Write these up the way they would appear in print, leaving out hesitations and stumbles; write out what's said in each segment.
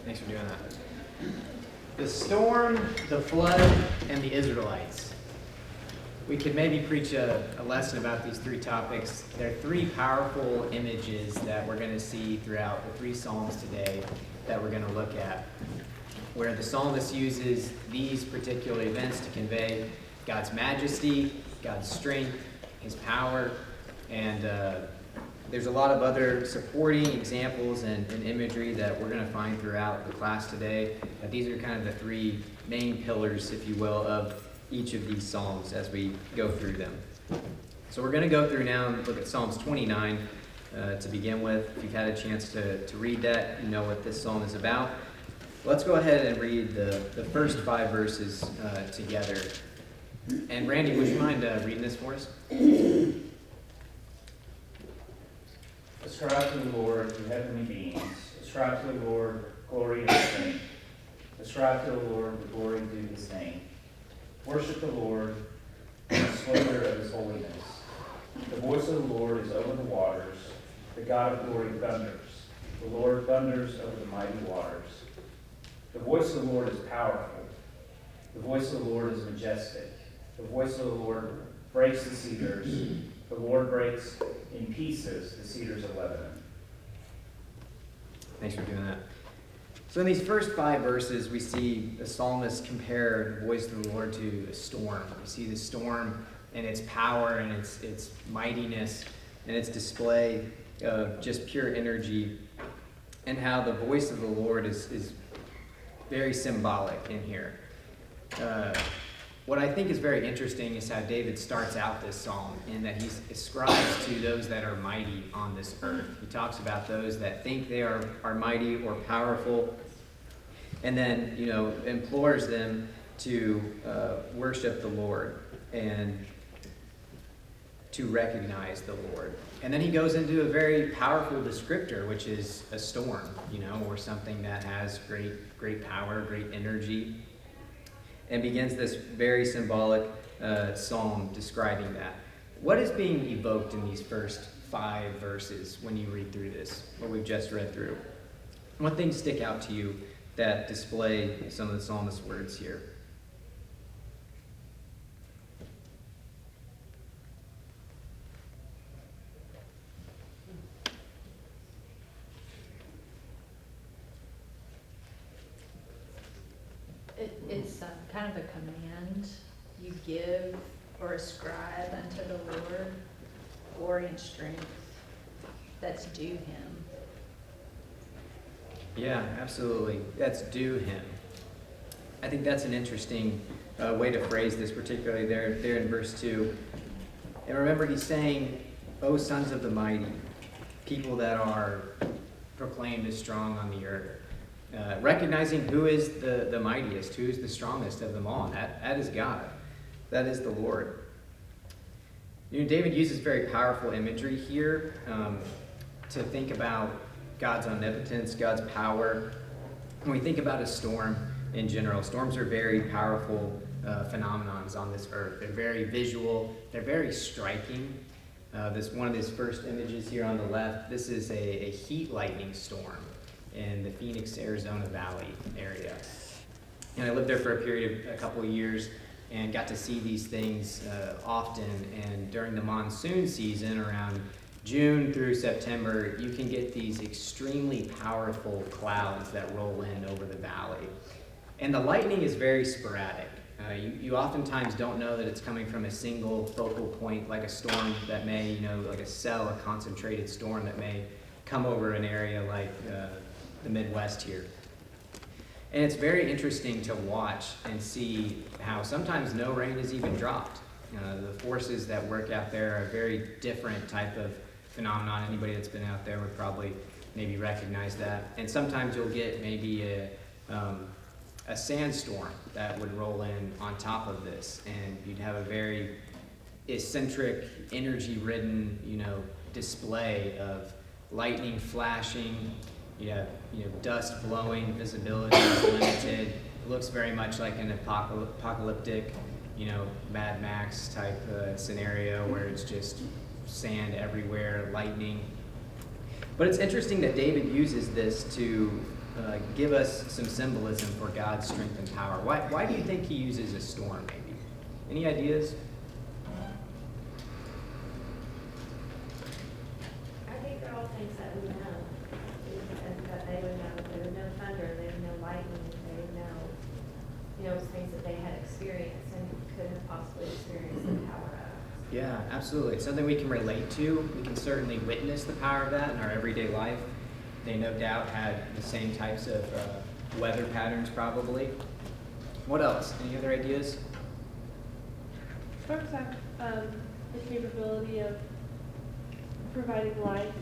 Thanks for doing that. The storm, the flood, and the Israelites. We could maybe preach a lesson about these three topics. There are three powerful images that we're going to see throughout the three Psalms today that we're going to look at, where the psalmist uses these particular events to convey God's majesty, God's strength, his power, and there's a lot of other supporting examples and imagery that we're going to find throughout the class today. These are kind of the three main pillars, if you will, of each of these psalms as we go through them. So we're going to go through now and look at Psalms 29 to begin with. If you've had a chance to read that, you know what this psalm is about. Let's go ahead and read the first 5 verses together. And Randy, would you mind reading this for us? Ascribe to the Lord, you heavenly beings. Ascribe to the Lord glory and strength. Ascribe to the Lord the glory due his name. Worship the Lord in the splendor of his holiness. The voice of the Lord is over the waters. The God of glory thunders. The Lord thunders over the mighty waters. The voice of the Lord is powerful. The voice of the Lord is majestic. The voice of the Lord breaks the cedars. The Lord breaks in pieces the cedars of Lebanon. Thanks for doing that. So in these first 5 verses, we see the psalmist compare the voice of the Lord to a storm. We see the storm and its power and its mightiness and its display of just pure energy, and how the voice of the Lord is very symbolic in here. What I think is very interesting is how David starts out this psalm, in that he ascribes to those that are mighty on this earth. He talks about those that think they are mighty or powerful, and then, implores them to worship the Lord and to recognize the Lord. And then he goes into a very powerful descriptor, which is a storm, or something that has great power, great energy, and begins this very symbolic psalm describing that. What is being evoked in these first 5 verses when you read through this, what we've just read through? What things stick out to you that display some of the psalmist's words here? It's kind of a command. You give or ascribe unto the Lord glory and strength that's due him. Yeah, absolutely. That's due him. I think that's an interesting way to phrase this, particularly there in verse 2. And remember, he's saying, "O sons of the mighty, people that are proclaimed as strong on the earth." Recognizing who is the mightiest, who is the strongest of them all. That is God. That is the Lord. David uses very powerful imagery here to think about God's omnipotence, God's power. When we think about a storm in general, storms are very powerful phenomenons on this earth. They're very visual. They're very striking. This one of these first images here on the left, this is a heat lightning storm in the Phoenix, Arizona Valley area. And I lived there for a couple of years and got to see these things often. And during the monsoon season, around June through September, you can get these extremely powerful clouds that roll in over the valley. And the lightning is very sporadic. You oftentimes don't know that it's coming from a single focal point, like a storm that may, like a concentrated storm that may come over an area like the Midwest here. And it's very interesting to watch and see how sometimes no rain is even dropped. The forces that work out there are a very different type of phenomenon. Anybody that's been out there would probably maybe recognize that. And sometimes you'll get maybe a sandstorm that would roll in on top of this, and you'd have a very eccentric, energy-ridden, display of lightning flashing. You have dust blowing, visibility is limited. It looks very much like an apocalyptic, Mad Max type scenario where it's just sand everywhere, lightning. But it's interesting that David uses this to give us some symbolism for God's strength and power. Why do you think he uses a storm, maybe? Any ideas? I think they're all things that we know, and that they would know. They would know thunder, they would know lightning, they would know, things that they had experienced and couldn't possibly experience the power of. Yeah, absolutely. It's something we can relate to. We can certainly witness the power of that in our everyday life. They no doubt had the same types of weather patterns, probably. What else? Any other ideas? Storms have the capability of providing life.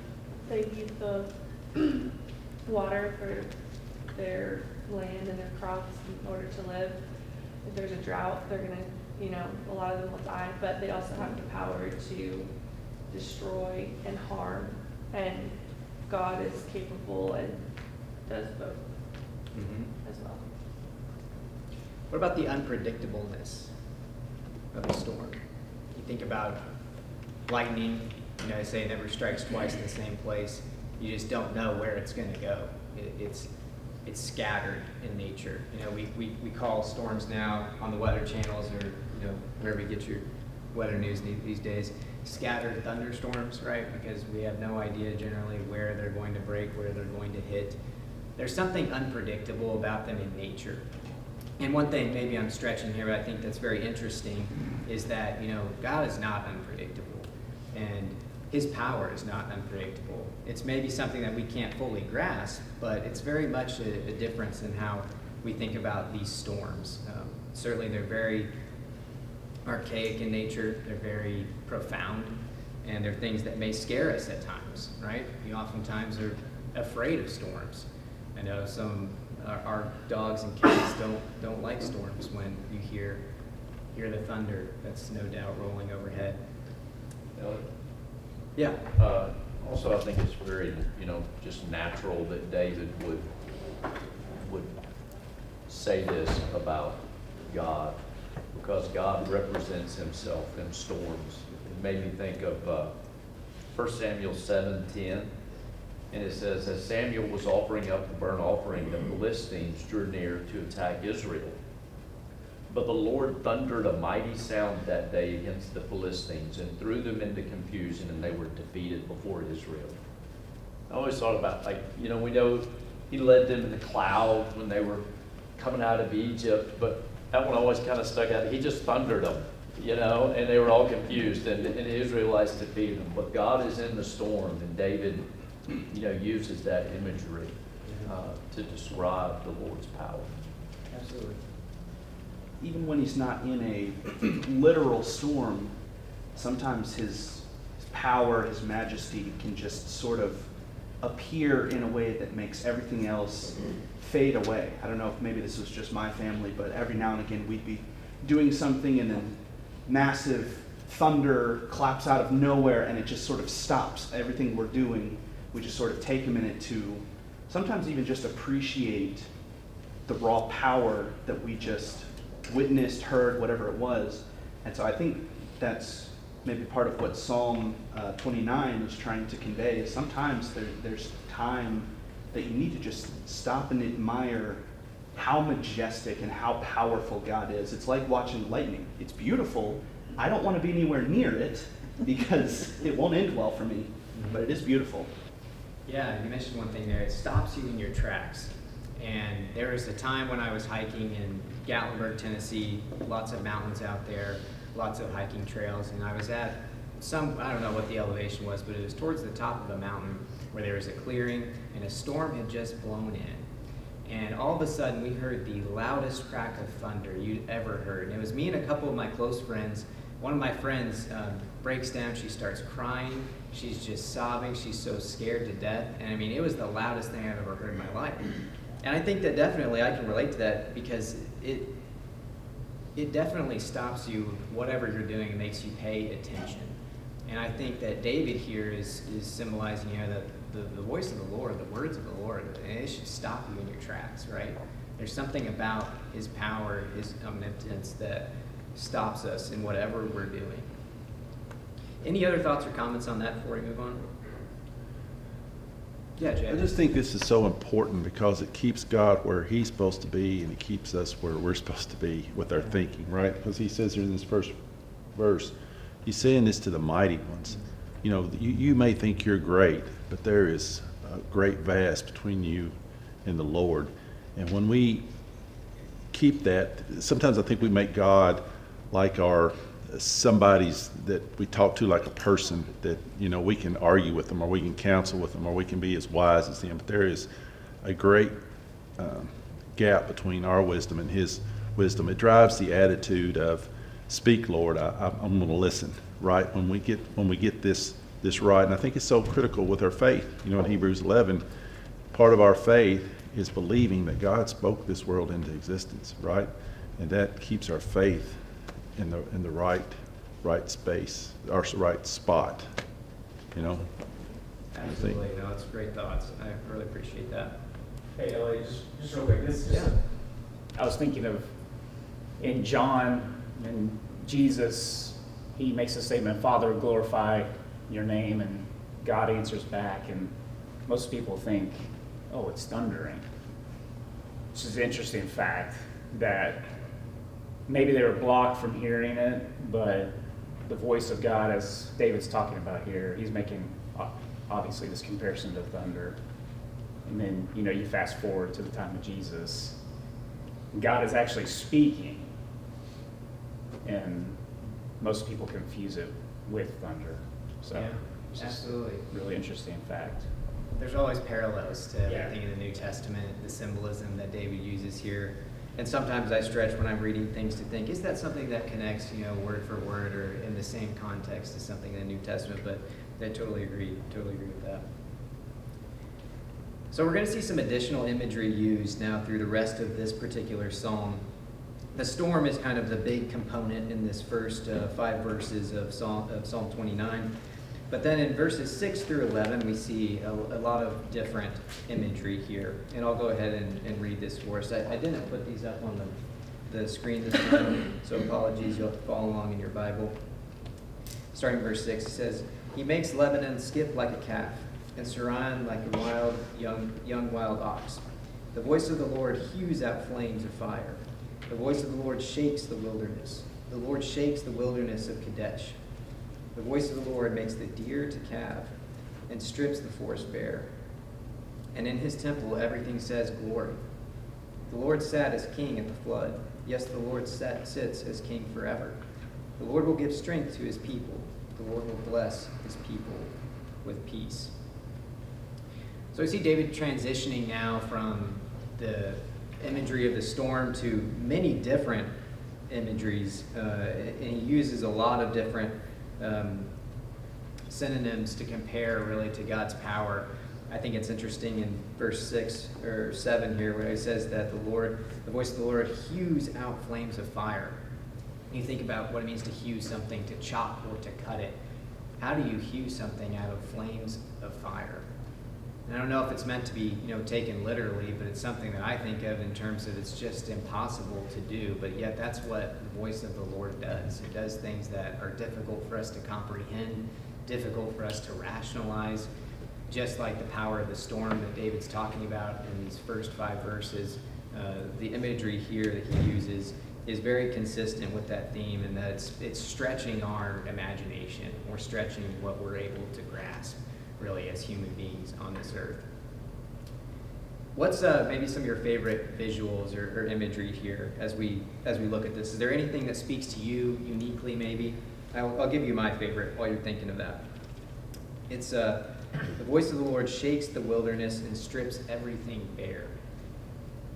They use the water for their land and their crops in order to live. If there's a drought, they're gonna, a lot of them will die, but they also have the power to destroy and harm. And God is capable and does both as well. What about the unpredictableness of a storm? You think about lightning, they say it never strikes twice in the same place. You just don't know where it's going to go. It's scattered in nature. We call storms now on the weather channels or wherever you get your weather news these days, scattered thunderstorms, right? Because we have no idea generally where they're going to break, where they're going to hit. There's something unpredictable about them in nature. And one thing, maybe I'm stretching here, but I think that's very interesting, is that, God is not unpredictable. And his power is not unpredictable. It's maybe something that we can't fully grasp, but it's very much a difference in how we think about these storms. Certainly they're very archaic in nature, they're very profound, and they're things that may scare us at times, right? We oftentimes are afraid of storms. I know our dogs and cats don't like storms when you hear the thunder that's no doubt rolling overhead. Yeah. Also, I think it's very, just natural that David would say this about God, because God represents himself in storms. It made me think of 1 Samuel 7:10, and it says, as Samuel was offering up the burnt offering, the Philistines drew near to attack Israel. But the Lord thundered a mighty sound that day against the Philistines and threw them into confusion, and they were defeated before Israel. I always thought about, we know he led them in the cloud when they were coming out of Egypt, but that one always kind of stuck out. He just thundered them, and they were all confused, and the Israelites defeated them. But God is in the storm, and David, uses that imagery to describe the Lord's power. Absolutely. Even when he's not in a literal storm, sometimes his power, his majesty can just sort of appear in a way that makes everything else fade away. I don't know if maybe this was just my family, but every now and again we'd be doing something and then massive thunder claps out of nowhere and it just sort of stops everything we're doing. We just sort of take a minute to sometimes even just appreciate the raw power that we just witnessed, heard, whatever it was. And so I think that's maybe part of what Psalm 29 is trying to convey, is sometimes there's time that you need to just stop and admire how majestic and how powerful God is. It's like watching lightning. It's beautiful. I don't want to be anywhere near it because it won't end well for me, but it is beautiful. Yeah, you mentioned one thing there. It stops you in your tracks. And there was a time when I was hiking in Gatlinburg, Tennessee, lots of mountains out there, lots of hiking trails, and I was at I don't know what the elevation was, but it was towards the top of a mountain where there was a clearing, and a storm had just blown in. And all of a sudden, we heard the loudest crack of thunder you'd ever heard. And it was me and a couple of my close friends. One of my friends breaks down, she starts crying, she's just sobbing, she's so scared to death. And I mean, it was the loudest thing I've ever heard in my life. And I think that definitely I can relate to that because it definitely stops you, whatever you're doing, and makes you pay attention. And I think that David here is symbolizing, that the voice of the Lord, the words of the Lord, and it should stop you in your tracks, right? There's something about his power, his omnipotence that stops us in whatever we're doing. Any other thoughts or comments on that before we move on? Yeah, Jay. I just think this is so important because it keeps God where he's supposed to be and it keeps us where we're supposed to be with our thinking, right? Because he says here in this first verse, he's saying this to the mighty ones. You know, you may think you're great, but there is a great vast between you and the Lord. And when we keep that, sometimes I think we make God like our somebody's that we talk to, like a person that, you know, we can argue with them or we can counsel with them or we can be as wise as them. But there is a great gap between our wisdom and his wisdom. It drives the attitude of, speak, Lord, I'm going to listen, right? When we get this right. And I think it's so critical with our faith. You know, in Hebrews 11, part of our faith is believing that God spoke this world into existence, right? And that keeps our faith in the right space, or right spot, you know? Absolutely, no, it's great thoughts. I really appreciate that. Hey, Elliot, just real quick, this is just, I was thinking of, in John, when Jesus, he makes a statement, Father, glorify your name, and God answers back, and most people think, oh, it's thundering. This is an interesting fact, that maybe they were blocked from hearing it, but the voice of God, as David's talking about here, he's making obviously this comparison to thunder. And then, you know, you fast forward to the time of Jesus, God is actually speaking, and most people confuse it with thunder. So Yeah, it's just absolutely. a really interesting fact. There's always parallels to Yeah. everything in the New Testament, the symbolism that David uses here. And sometimes I stretch when I'm reading things to think, is that something that connects, you know, word for word or in the same context as something in the New Testament? But I totally agree with that. So we're going to see some additional imagery used now through the rest of this particular psalm. The storm is kind of the big component in this first 5 verses of Psalm 29. But then in verses 6 through 11, we see a lot of different imagery here. And I'll go ahead and read this for us. I didn't put these up on the screen this time, so apologies. You'll have to follow along in your Bible. Starting verse 6, it says, He makes Lebanon skip like a calf, and Saran like a young wild ox. The voice of the Lord hews out flames of fire. The voice of the Lord shakes the wilderness. The Lord shakes the wilderness of Kadesh. The voice of the Lord makes the deer to calve and strips the forest bare. And in his temple everything says glory. The Lord sat as king at the flood. Yes, the Lord sits as king forever. The Lord will give strength to his people. The Lord will bless his people with peace. So we see David transitioning now from the imagery of the storm to many different imageries. And he uses a lot of different synonyms to compare really to God's power. I think it's interesting in verse 6 or 7 here where it says that the voice of the Lord hews out flames of fire. You think about what it means to hew something, to chop or to cut it. How do you hew something out of flames of fire? And I don't know if it's meant to be, taken literally, but it's something that I think of in terms of it's just impossible to do, but yet that's what the voice of the Lord does. It does things that are difficult for us to comprehend, difficult for us to rationalize, just like the power of the storm that David's talking about in these first 5 verses. The imagery here that he uses is very consistent with that theme, and that it's stretching our imagination or stretching what we're able to grasp really as human beings on this earth. What's maybe some of your favorite visuals or imagery here as we look at this? Is there anything that speaks to you uniquely maybe? I'll give you my favorite while you're thinking of that. It's the voice of the Lord shakes the wilderness and strips everything bare.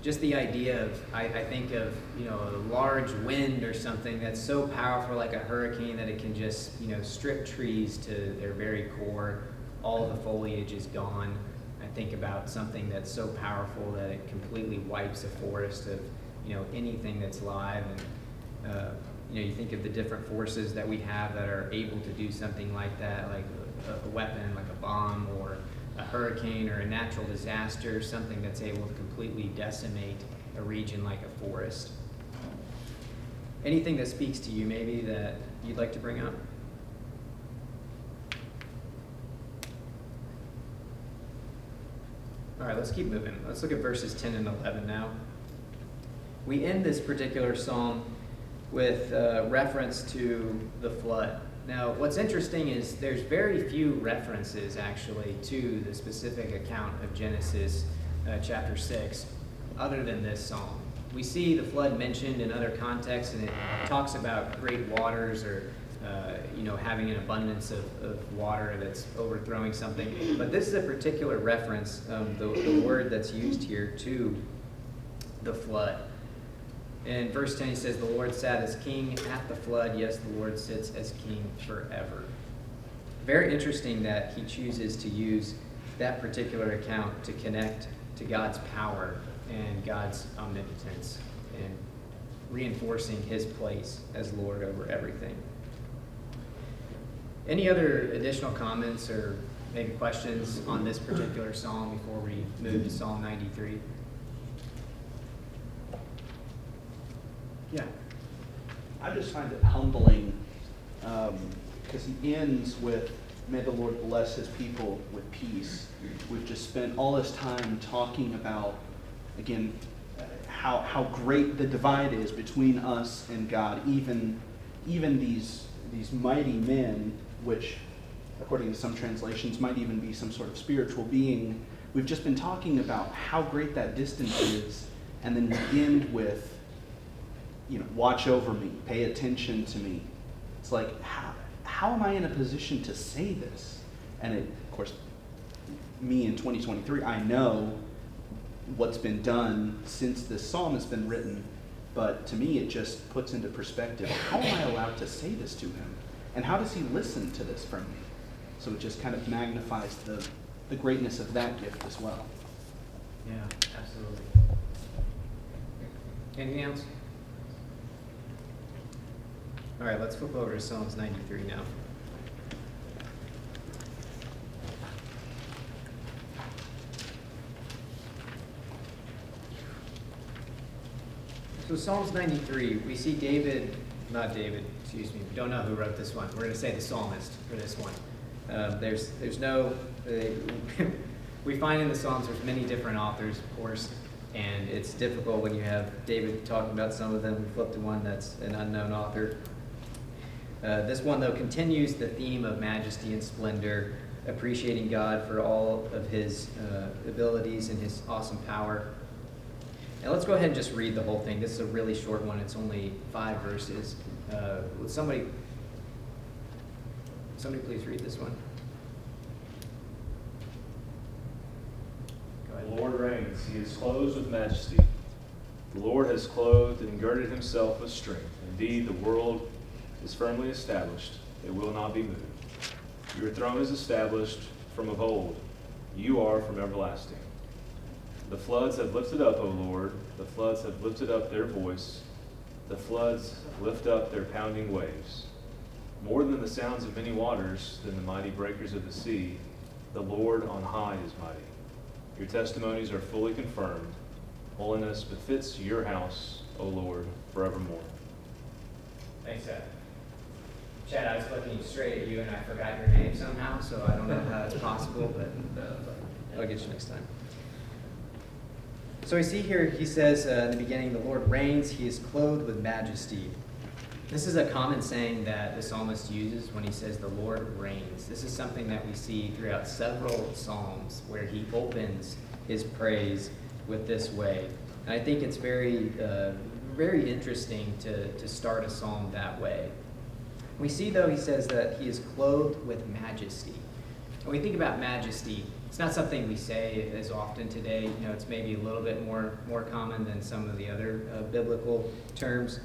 Just the idea of, I think of, a large wind or something that's so powerful like a hurricane that it can just, strip trees to their very core. All the foliage is gone. I think about something that's so powerful that it completely wipes a forest of, anything that's live. And, you think of the different forces that we have that are able to do something like that, like a weapon, like a bomb, or a hurricane, or a natural disaster, something that's able to completely decimate a region like a forest. Anything that speaks to you maybe that you'd like to bring up? All right, let's keep moving. Let's look at verses 10 and 11 now. We end this particular psalm with reference to the flood. Now, what's interesting is there's very few references, actually, to the specific account of Genesis chapter 6, other than this psalm. We see the flood mentioned in other contexts, and it talks about great waters or having an abundance of water that's overthrowing something. But this is a particular reference, the word that's used here, to the flood. In verse 10, he says, "The Lord sat as king at the flood. Yes, the Lord sits as king forever." Very interesting that he chooses to use that particular account to connect to God's power and God's omnipotence and reinforcing his place as Lord over everything. Any other additional comments or maybe questions on this particular psalm before we move to Psalm 93? Yeah. I just find it humbling because he ends with, "May the Lord bless his people with peace." We've just spent all this time talking about, again, how great the divide is between us and God. Even these mighty men, which, according to some translations, might even be some sort of spiritual being. We've just been talking about how great that distance is, and then we end with, watch over me, pay attention to me. It's like, how am I in a position to say this? And of course, me in 2023, I know what's been done since this psalm has been written, but to me it just puts into perspective, how am I allowed to say this to him? And how does he listen to this from me? So it just kind of magnifies the greatness of that gift as well. Yeah, absolutely. Anything else? All right, let's flip over to Psalms 93 now. So Psalms 93, we see we don't know who wrote this one. We're going to say the psalmist for this one. We find in the Psalms there's many different authors, of course, and it's difficult when you have David talking about some of them. We flip to one that's an unknown author. This one, though, continues the theme of majesty and splendor, appreciating God for all of his abilities and his awesome power. And let's go ahead and just read the whole thing. This is a really short one. It's only 5 verses. Would somebody please read this one? Go ahead. The Lord reigns. He is clothed with majesty. The Lord has clothed and girded himself with strength. Indeed, the world is firmly established. It will not be moved. Your throne is established from of old. You are from everlasting. The floods have lifted up, O Lord. The floods have lifted up their voice. The floods lift up their pounding waves. More than the sounds of many waters, than the mighty breakers of the sea, the Lord on high is mighty. Your testimonies are fully confirmed. Holiness befits your house, O Lord, forevermore. Thanks, Chad. Chad, I was looking straight at you and I forgot your name somehow, so I don't know how that's possible, but I'll get you next time. So we see here, he says in the beginning, the Lord reigns, he is clothed with majesty. This is a common saying that the psalmist uses when he says the Lord reigns. This is something that we see throughout several psalms where he opens his praise with this way. And I think it's very, very interesting to start a psalm that way. We see, though, he says that he is clothed with majesty. When we think about majesty, it's not something we say as often today. It's maybe a little bit more common than some of the other biblical terms.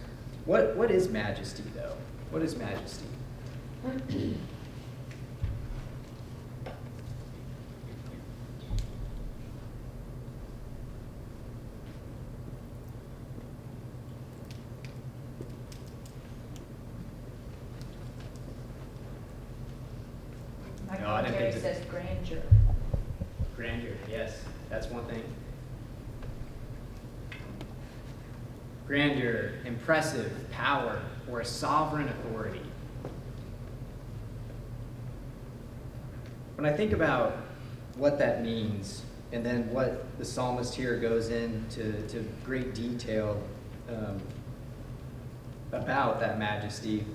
What is majesty, though? What is majesty? My No, I didn't commentary think says grandeur. Grandeur, yes, that's one thing. Grandeur, impressive, power, or a sovereign authority. When I think about what that means, And then what the psalmist here goes into to great detail about that majesty.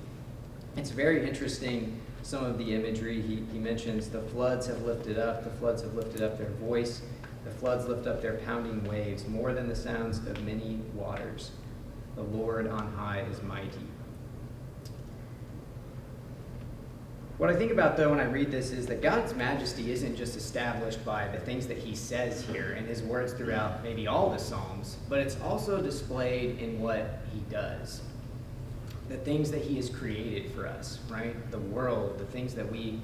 It's very interesting, some of the imagery. He mentions the floods have lifted up, the floods have lifted up their voice, the floods lift up their pounding waves, more than the sounds of many waters. The Lord on high is mighty. What I think about, though, when I read this is that God's majesty isn't just established by the things that he says here and his words throughout maybe all the Psalms, but it's also displayed in what he does. The things that he has created for us, right? The world, the things that we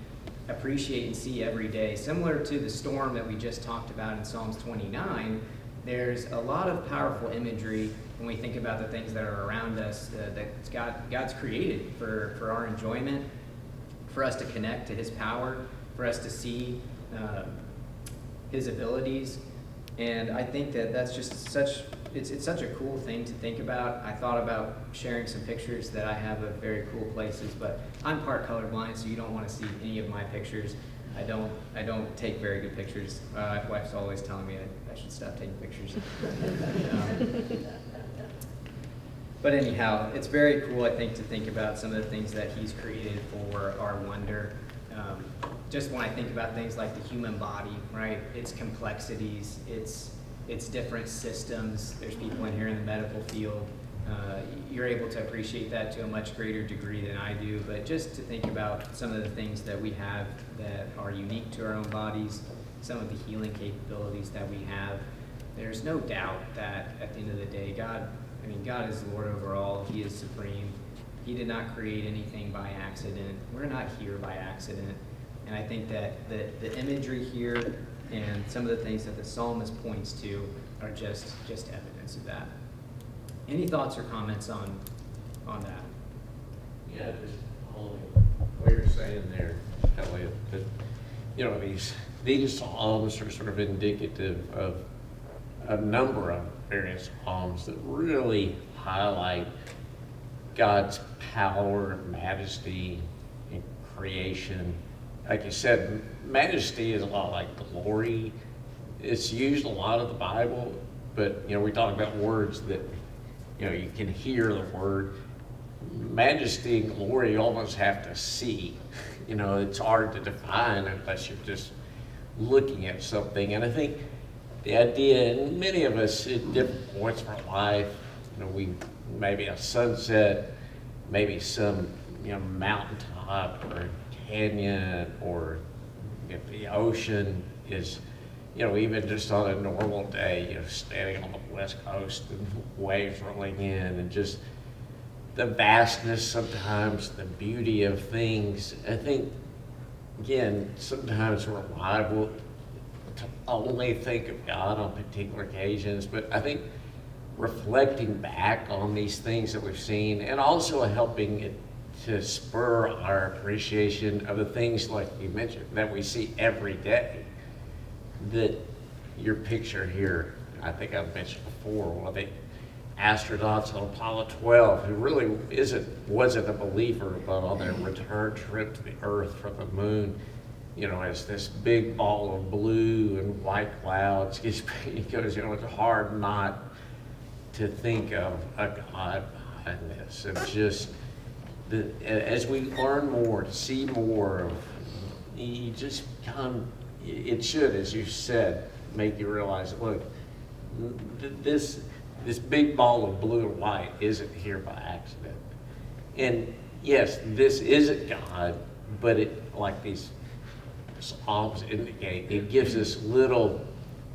appreciate and see every day. Similar to the storm that we just talked about in Psalms 29, there's a lot of powerful imagery when we think about the things that are around us that God's created for our enjoyment, for us to connect to his power, for us to see his abilities. And I think that that's just it's such a cool thing to think about. I thought about sharing some pictures that I have of very cool places, but I'm part colorblind, so you don't want to see any of my pictures. I don't take very good pictures. My wife's always telling me I should stop taking pictures. But anyhow, it's very cool, I think, to think about some of the things that he's created for our wonder. Just when I think about things like the human body, right? Its complexities, its different systems. There's people in here in the medical field. You're able to appreciate that to a much greater degree than I do. But just to think about some of the things that we have that are unique to our own bodies, some of the healing capabilities that we have, there's no doubt that at the end of the day, God is Lord over all. He is supreme. He did not create anything by accident. We're not here by accident. And I think that the imagery here and some of the things that the psalmist points to are just evidence of that. Any thoughts or comments on that? Yeah, just all what you're saying there, Elliot, that, these psalms are sort of indicative of a number of various psalms that really highlight God's power, majesty, in creation. Like you said, majesty is a lot like glory. It's used a lot of the Bible, but we talk about words that you can hear the word. Majesty and glory you almost have to see. It's hard to define unless you're just looking at something. And I think the idea, and many of us at different points of our life, we maybe a sunset, maybe some mountaintop or canyon, or if the ocean is, even just on a normal day, standing on the west coast and waves rolling in, and just the vastness sometimes, the beauty of things. I think, again, sometimes we're liable to only think of God on particular occasions, but I think reflecting back on these things that we've seen, and also helping it to spur our appreciation of the things like you mentioned that we see every day. That your picture here, I think I've mentioned before, one of the astronauts on Apollo 12 who really wasn't a believer, but on their return trip to the Earth from the moon, as this big ball of blue and white clouds, he goes, it's hard not to think of a God behind this. And just as we learn more, to see more of, you just come, it should, as you said, make you realize, look, this big ball of blue and white isn't here by accident. And yes, this isn't God, but it, like these Psalms indicate, it gives us little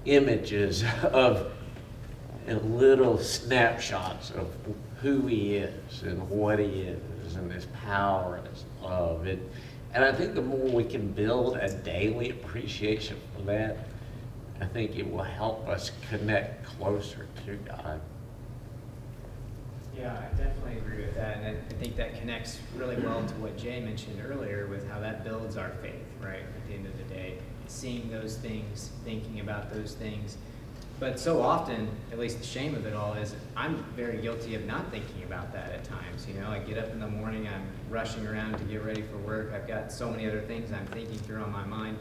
images of, and little snapshots of who he is and what he is and his power and his love. And I think the more we can build a daily appreciation for that, I think it will help us connect closer to God. Yeah, I definitely agree with that. And I think that connects really well to what Jay mentioned earlier with how that builds our faith, right? At the end of the day, seeing those things, thinking about those things. But so often, at least the shame of it all is I'm very guilty of not thinking about that at times. I get up in the morning, I'm rushing around to get ready for work. I've got so many other things I'm thinking through on my mind.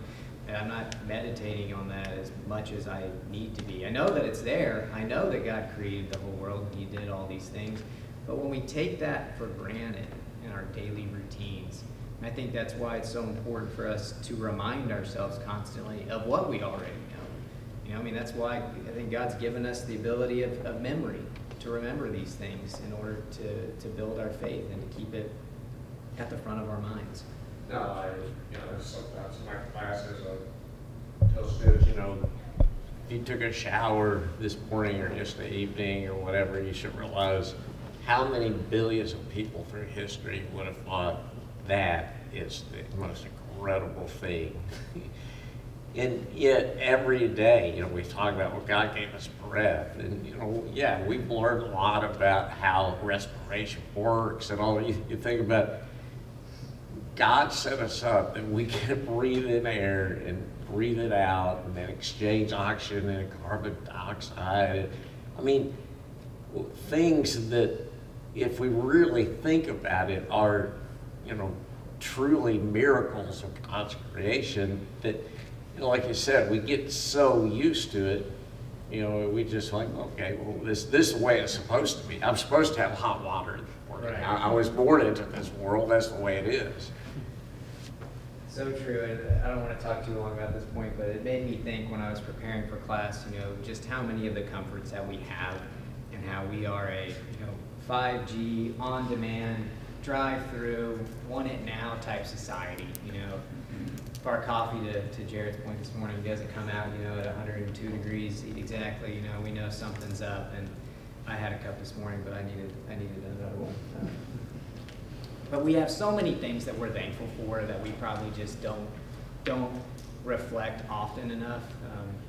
And I'm not meditating on that as much as I need to be. I know that it's there. I know that God created the whole world and He did all these things. But when we take that for granted in our daily routines, I think that's why it's so important for us to remind ourselves constantly of what we already know. You know, I mean, that's why I think God's given us the ability of memory, to remember these things in order to build our faith and to keep it at the front of our minds. No, sometimes in my classes, I tell students, if you took a shower this morning or yesterday evening or whatever, you should realize how many billions of people through history would have thought that is the most incredible thing. And yet every day, we talk about, well, God gave us breath. And, we've learned a lot about how respiration works and all. You think about, God set us up that we can breathe in air and breathe it out and then exchange oxygen and carbon dioxide. I mean, things that, if we really think about it, are, truly miracles of God's creation that, like you said, we get so used to it, we just like, okay, well, this is the way it's supposed to be. I'm supposed to have hot water in the morning. Right. I was born into this world. That's the way it is. So true, and I don't want to talk too long about this point, but it made me think when I was preparing for class, just how many of the comforts that we have and how we are a, 5G, on-demand, drive-through, want-it-now type society, If our coffee, to Jared's point this morning, doesn't come out, at 102 degrees exactly, we know something's up, and I had a cup this morning, but I needed another one. But we have so many things that we're thankful for that we probably just don't reflect often enough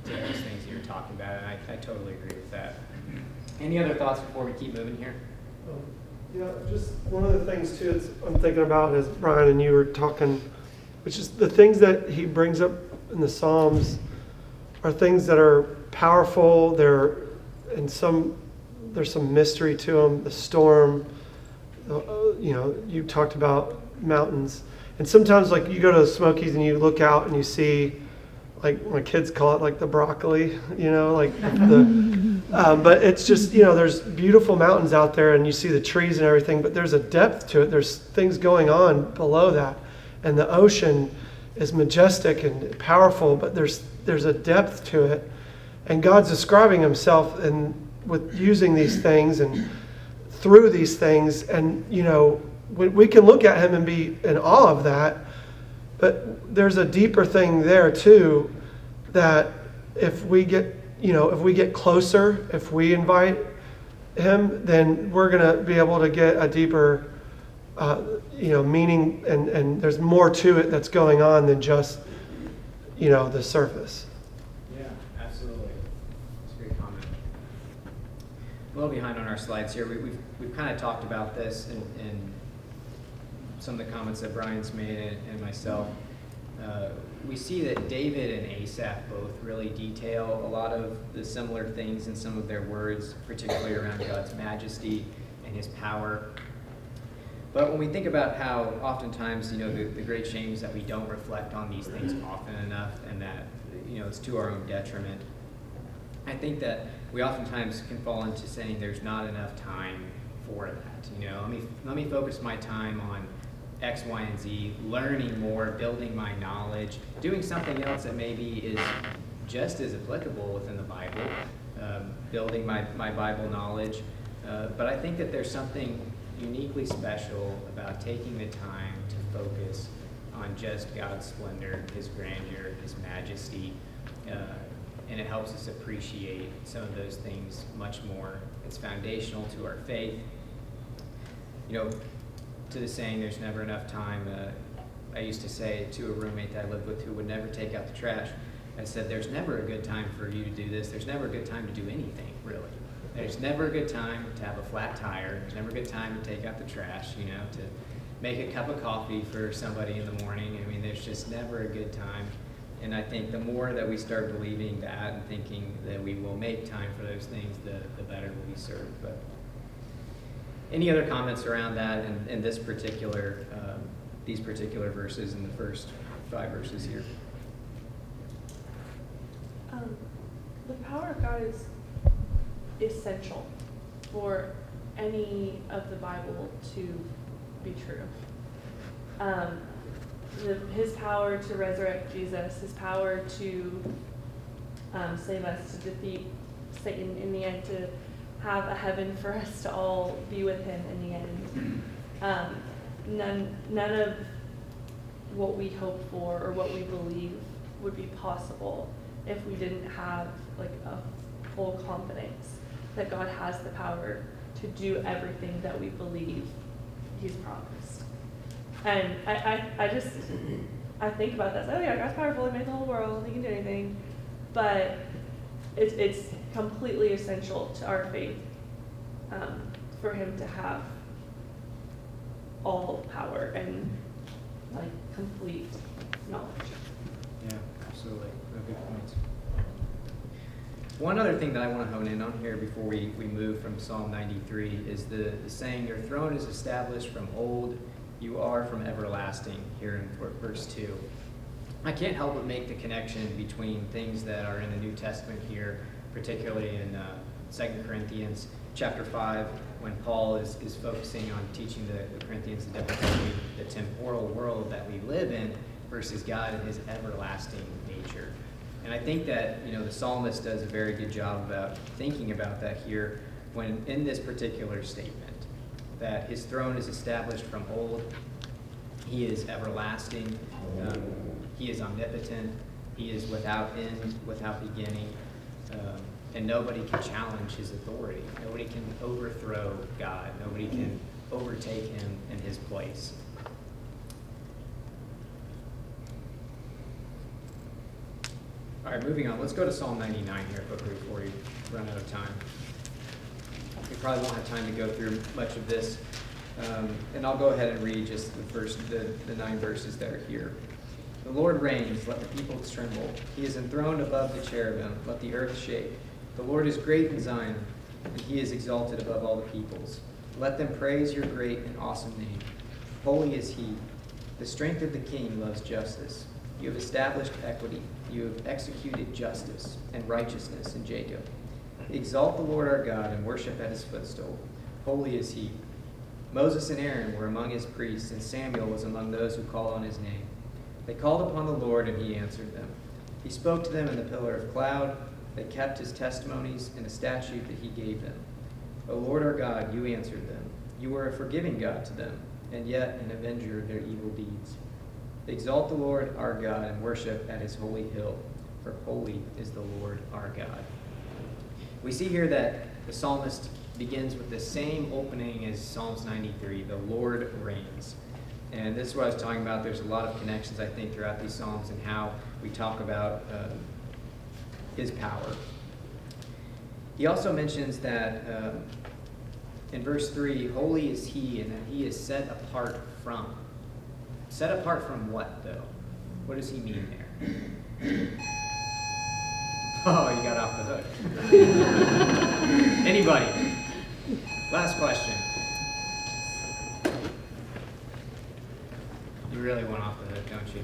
to those things that you're talking about, and I totally agree with that. Any other thoughts before we keep moving here? Yeah, just one of the things too I'm thinking about as Brian and you were talking, which is the things that he brings up in the Psalms are things that are powerful. There's some mystery to them. The storm. You talked about mountains, and sometimes like you go to the Smokies and you look out and you see, like my kids call it like the broccoli, but it's just, there's beautiful mountains out there and you see the trees and everything, but there's a depth to it. There's things going on below that, and the ocean is majestic and powerful, but there's a depth to it, and God's describing Himself with using these things and through these things, and we can look at Him and be in awe of that, but there's a deeper thing there too, that if we get closer, if we invite Him, then we're going to be able to get a deeper meaning, and there's more to it that's going on than just the surface. Yeah, absolutely. That's a great comment. A little behind on our slides here. We've kind of talked about this in some of the comments that Brian's made and myself. We see that David and Asaph both really detail a lot of the similar things in some of their words, particularly around God's majesty and His power. But when we think about how oftentimes, the great shame is that we don't reflect on these things often enough, and that, it's to our own detriment. I think that we oftentimes can fall into saying there's not enough time for that. Let me focus my time on X, Y, and Z, learning more, building my knowledge, doing something else that maybe is just as applicable within the Bible, building my Bible knowledge. But I think that there's something uniquely special about taking the time to focus on just God's splendor, His grandeur, His majesty, and it helps us appreciate some of those things much more. It's foundational to our faith. To the saying, there's never enough time, I used to say to a roommate that I lived with who would never take out the trash, I said, there's never a good time for you to do this. There's never a good time to do anything, really. There's never a good time to have a flat tire. There's never a good time to take out the trash, to make a cup of coffee for somebody in the morning. I mean, there's just never a good time. And I think the more that we start believing that and thinking that we will make time for those things, the better we'll be served. But any other comments around that and this particular, these particular verses in the first 5 verses here? the power of God is essential for any of the Bible to be true. His power to resurrect Jesus, his power to save us, to defeat Satan in the end, to have a heaven for us to all be with him in the end. None of what we hope for or what we believe would be possible if we didn't have like a full confidence that God has the power to do everything that we believe he's promised. And I think about that. Oh yeah, God's powerful. He made the whole world. He can do anything. But it's completely essential to our faith for him to have all power and like complete knowledge. Yeah, absolutely. No, good points. One other thing that I want to hone in on here before we move from Psalm 93 is the saying, your throne is established from old, you are from everlasting, here in verse 2. I can't help but make the connection between things that are in the New Testament here, particularly in 2 Corinthians chapter 5, when Paul is focusing on teaching the Corinthians the difference between the temporal world that we live in versus God and his everlasting nature. And I think that, the psalmist does a very good job about thinking about that here when in this particular statement, that his throne is established from old, he is everlasting, he is omnipotent, he is without end, without beginning, and nobody can challenge his authority. Nobody can overthrow God. Nobody can overtake him in his place. All right, moving on. Let's go to Psalm 99 here quickly before we run out of time. We probably won't have time to go through much of this, and I'll go ahead and read just the 9 verses that are here. The Lord reigns, let the peoples tremble. He is enthroned above the cherubim, let the earth shake. The Lord is great in Zion, and he is exalted above all the peoples. Let them praise your great and awesome name. Holy is he. The strength of the king loves justice. You have established equity. You have executed justice and righteousness in Jacob. Exalt the Lord our God and worship at his footstool. Holy is he. Moses and Aaron were among his priests, and Samuel was among those who called on his name. They called upon the Lord, and he answered them. He spoke to them in the pillar of cloud. They kept his testimonies and the statute that he gave them. O Lord our God, you answered them. You were a forgiving God to them, and yet an avenger of their evil deeds. Exalt the Lord our God and worship at his holy hill, for holy is the Lord our God. We see here that the psalmist begins with the same opening as Psalms 93, the Lord reigns. And this is what I was talking about. There's a lot of connections, I think, throughout these psalms and how we talk about his power. He also mentions that in verse 3, holy is he, and that he is set apart from. Set apart from what, though? What does he mean there? Oh, you got off the hook. Anybody? Last question. You really went off the hook, don't you?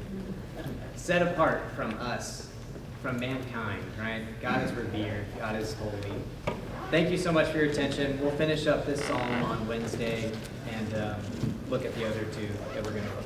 Set apart from us, from mankind, right? God is revered. God is holy. Thank you so much for your attention. We'll finish up this psalm on Wednesday and look at the other two that we're going to